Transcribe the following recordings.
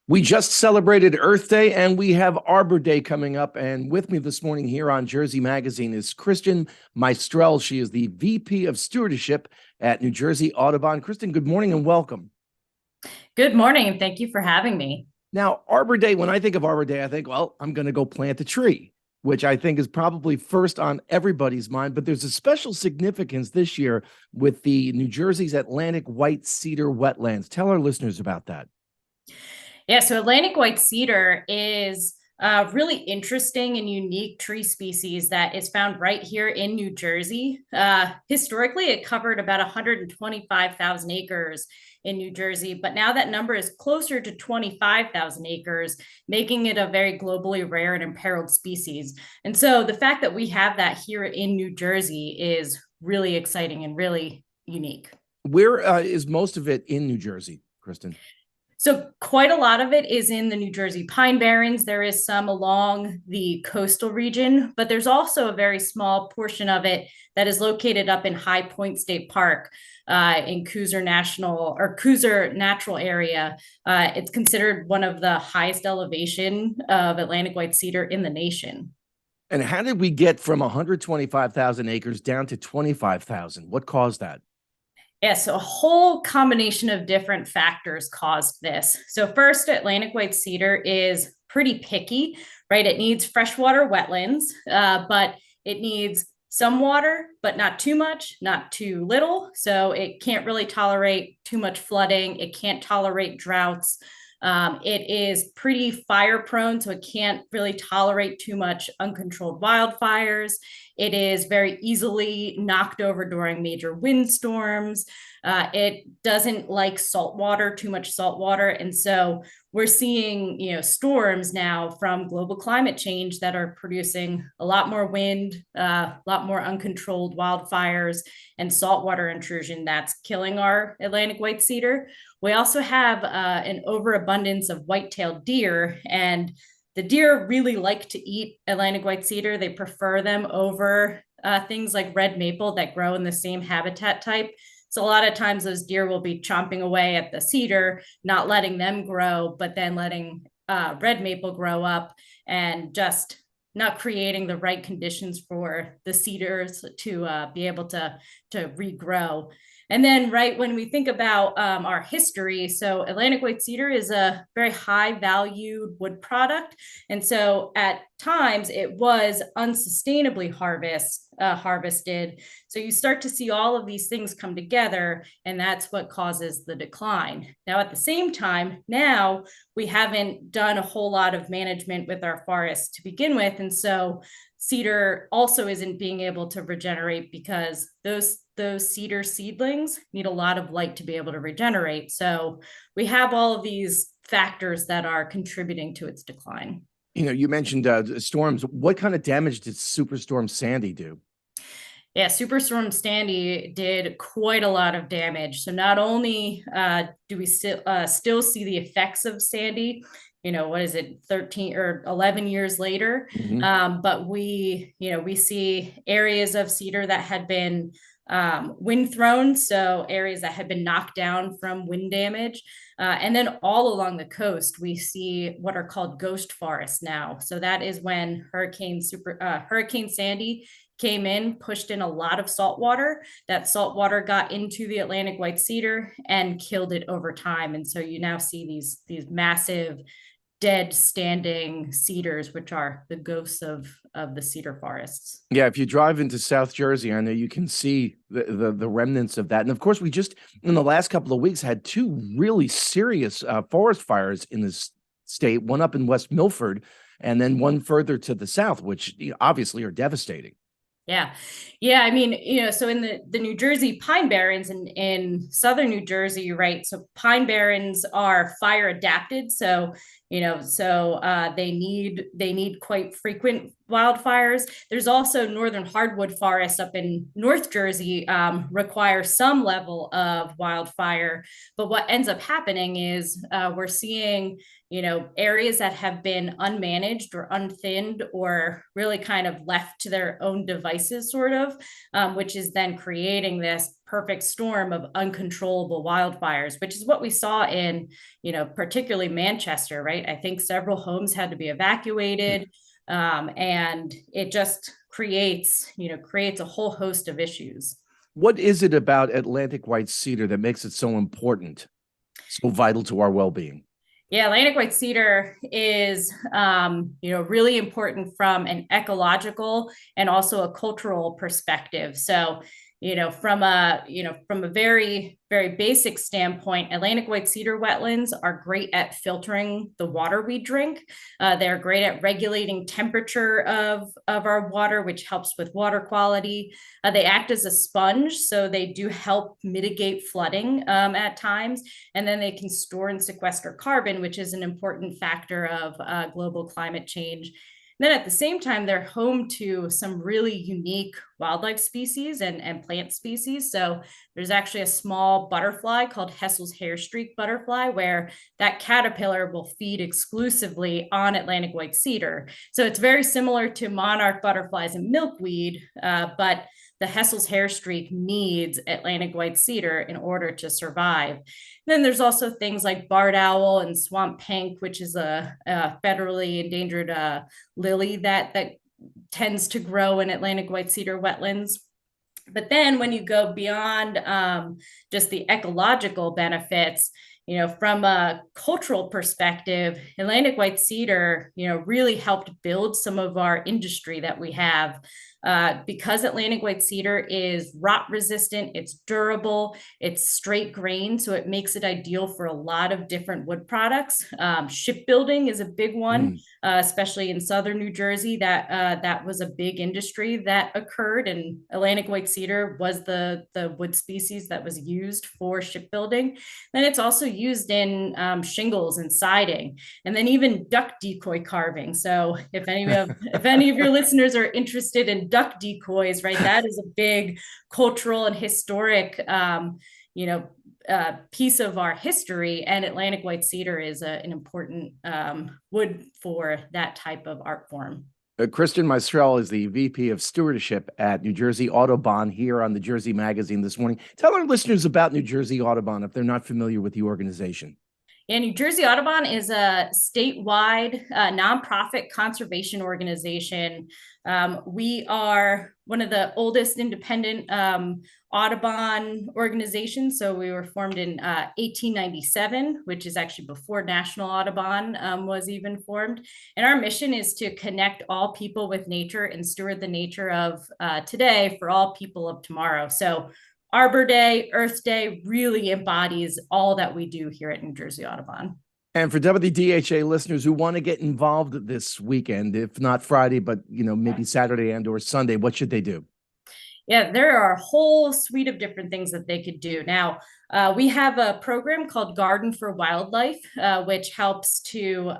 We just celebrated Earth Day and we have Arbor Day coming up. And with me this morning here on Jersey Magazine is Kristen Meistrell. She is the VP of Stewardship at New Jersey Audubon. Kristen, good morning and welcome. Good morning, and thank you for having me. Now, Arbor Day, when I think of Arbor Day, I think, well, I'm going to go plant a tree, which I think is probably first on everybody's mind. But there's a special significance this year with the New Jersey's Atlantic white cedar wetlands. Tell our listeners about that. Yeah, so Atlantic white cedar is a really interesting and unique tree species that is found right here in New Jersey. Historically, it covered about 125,000 acres in New Jersey, but now that number is closer to 25,000 acres, making it a very globally rare and imperiled species. And so the fact that we have that here in New Jersey is really exciting and really unique. Where is most of it in New Jersey, Kristen? So quite a lot of it is in the New Jersey Pine Barrens. There is some along the coastal region, but there's also a very small portion of it that is located up in High Point State Park in Cooser Natural Area. It's considered one of the highest elevation of Atlantic white cedar in the nation. And how did we get from 125,000 acres down to 25,000? What caused that? Yeah, so a whole combination of different factors caused this. So first, Atlantic white cedar is pretty picky, right? It needs freshwater wetlands, but it needs some water, but not too much, not too little. So it can't really tolerate too much flooding. It can't tolerate droughts. It is pretty fire prone, so it can't really tolerate too much uncontrolled wildfires. It is very easily knocked over during major windstorms. It doesn't like salt water, too much salt water. And so we're seeing, storms now from global climate change that are producing a lot more wind, a lot more uncontrolled wildfires and saltwater intrusion that's killing our Atlantic white cedar. We also have an overabundance of white-tailed deer, and the deer really like to eat Atlantic white cedar. They prefer them over things like red maple that grow in the same habitat type. So a lot of times those deer will be chomping away at the cedar, not letting them grow, but then letting red maple grow up and just not creating the right conditions for the cedars to be able to regrow. And then, right, when we think about our history, so Atlantic white cedar is a very high valued wood product. And so at times it was unsustainably harvested. So you start to see all of these things come together, and that's what causes the decline. Now, at the same time, now we haven't done a whole lot of management with our forests to begin with. And so cedar also isn't being able to regenerate because those cedar seedlings need a lot of light to be able to regenerate. So we have all of these factors that are contributing to its decline. You mentioned storms. What kind of damage did Superstorm Sandy do? Yeah, Superstorm Sandy did quite a lot of damage. So not only do we still see the effects of Sandy, what is it, 13 or 11 years later, but we see areas of cedar that had been wind thrown, so areas that had been knocked down from wind damage. And then all along the coast, we see what are called ghost forests now. So that is when Hurricane Sandy came in, pushed in a lot of salt water. That salt water got into the Atlantic white cedar and killed it over time. And so you now see these massive dead standing cedars, which are the ghosts of the cedar forests. Yeah, if you drive into South Jersey, I know you can see the remnants of that. And of course, we just in the last couple of weeks had two really serious forest fires in this state, one up in West Milford and then one further to the south, which obviously are devastating. Yeah. I mean, so in the New Jersey Pine Barrens in southern New Jersey, right? So Pine Barrens are fire adapted. So, they need quite frequent wildfires. There's also northern hardwood forests up in North Jersey require some level of wildfire. But what ends up happening is we're seeing areas that have been unmanaged or unthinned or really kind of left to their own devices, sort of, which is then creating this perfect storm of uncontrollable wildfires, which is what we saw in, particularly Manchester, right? I think several homes had to be evacuated, and it just creates a whole host of issues. What is it about Atlantic white cedar that makes it so important, so vital to our well-being? Yeah, Atlantic white cedar is, really important from an ecological and also a cultural perspective. So, from a very, very basic standpoint, Atlantic white cedar wetlands are great at filtering the water we drink. They're great at regulating temperature of our water, which helps with water quality. They act as a sponge, so they do help mitigate flooding at times. And then they can store and sequester carbon, which is an important factor of global climate change. Then at the same time, they're home to some really unique wildlife species and plant species. So there's actually a small butterfly called Hessel's hairstreak butterfly, where that caterpillar will feed exclusively on Atlantic white cedar. So it's very similar to monarch butterflies and milkweed, but the Hessel's hairstreak needs Atlantic white cedar in order to survive. Then there's also things like barred owl and swamp pink, which is a federally endangered lily that tends to grow in Atlantic white cedar wetlands. But then when you go beyond just the ecological benefits, from a cultural perspective, Atlantic white cedar, really helped build some of our industry that we have. Because Atlantic white cedar is rot resistant, it's durable, it's straight grain, so it makes it ideal for a lot of different wood products. Shipbuilding is a big one, especially in southern New Jersey. That was a big industry that occurred, and Atlantic white cedar was the wood species that was used for shipbuilding. Then it's also used in shingles and siding, and then even duck decoy carving. So if any of your listeners are interested in duck decoys, right, that is a big cultural and historic piece of our history, and Atlantic white cedar is an important wood for that type of art form. Kristen Meistrell is the VP of Stewardship at New Jersey Audubon here on the Jersey Magazine this morning. Tell our listeners about New Jersey Audubon if they're not familiar with the organization. Yeah, New Jersey Audubon is a statewide nonprofit conservation organization. We are one of the oldest independent Audubon organizations. So we were formed in 1897, which is actually before National Audubon was even formed. And our mission is to connect all people with nature and steward the nature of today for all people of tomorrow. So Arbor Day, Earth Day really embodies all that we do here at New Jersey Audubon. And for WDHA listeners who want to get involved this weekend, if not Friday, but maybe Saturday and or Sunday, what should they do? Yeah, there are a whole suite of different things that they could do. Now, we have a program called Garden for Wildlife, which helps to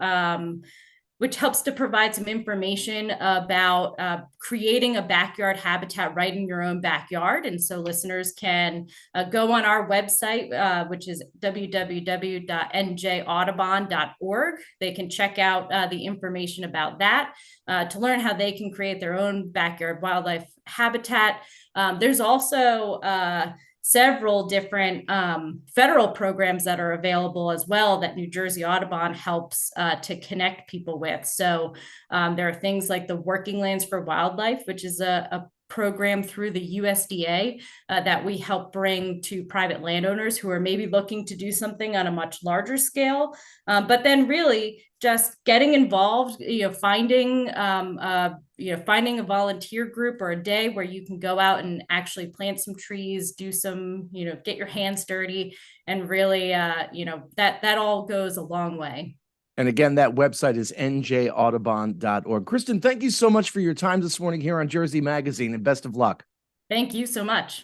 provide some information about creating a backyard habitat right in your own backyard. And so listeners can go on our website, which is www.njaudubon.org. They can check out the information about that to learn how they can create their own backyard wildlife habitat. There's also several different federal programs that are available as well that New Jersey Audubon helps to connect people with. So there are things like the Working Lands for Wildlife, which is a program through the USDA that we help bring to private landowners who are maybe looking to do something on a much larger scale, but then really just getting involved, finding a volunteer group or a day where you can go out and actually plant some trees, do some, get your hands dirty, and really, that all goes a long way. And again, that website is njaudubon.org. Kristen, thank you so much for your time this morning here on Jersey Magazine, and best of luck. Thank you so much.